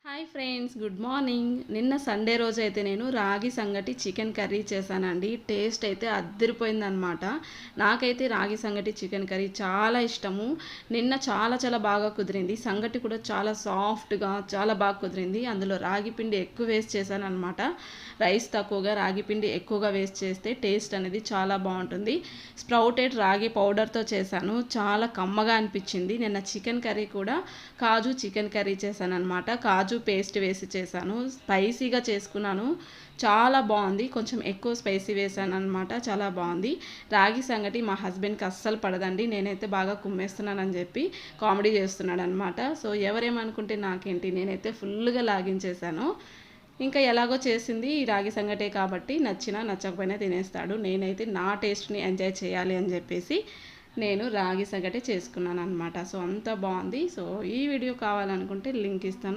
Hi friends, good morning. నిన్న Sunday రోజు అయితే నేను రాగి సంగటి చికెన్ కర్రీ చేశానండి. టేస్ట్ అయితే అద్దరిపోయిందనమాట. నాకైతే రాగి సంగటి చికెన్ కర్రీ చాలా ఇష్టము. నిన్న చాలా చాలా బాగా కుదిరింది. సంగటి కూడా చాలా సాఫ్ట్గా చాలా బాగా కుదిరింది. అందులో రాగి పిండి ఎక్కువ వేస్ట్ చేశాను అనమాట. రైస్ తక్కువగా రాగి పిండి ఎక్కువగా వేస్ట్ చేస్తే టేస్ట్ అనేది చాలా బాగుంటుంది. స్ప్రౌటెడ్ రాగి పౌడర్తో చేశాను. చాలా కమ్మగా అనిపించింది. నిన్న చికెన్ కర్రీ కూడా కాజు చికెన్ కర్రీ చేశాను అనమాట. కాజు పేస్ట్ వేసి చేశాను. స్పైసీగా చేసుకున్నాను. చాలా బాగుంది. కొంచెం ఎక్కువ స్పైసీ వేసాను అనమాట. చాలా బాగుంది. రాగి సంగటి మా హస్బెండ్కి అస్సలు పడదండి. నేనైతే బాగా కుమ్మేస్తున్నానని చెప్పి కామెడీ చేస్తున్నాడు అనమాట. సో ఎవరేమనుకుంటే నాకేంటి, నేనైతే ఫుల్గా లాగించేశాను. ఇంకా ఎలాగో చేసింది ఈ రాగి సంగటే కాబట్టి నచ్చినా నచ్చకపోయినా తినేస్తాడు. నేనైతే నా టేస్ట్ని ఎంజాయ్ చేయాలి అని చెప్పేసి నేను రాగి సంగటే చేసుకున్నాను అనమాట. సో అంత బాగుంది. సో ఈ వీడియో కావాలనుకుంటే లింక్ ఇస్తాను.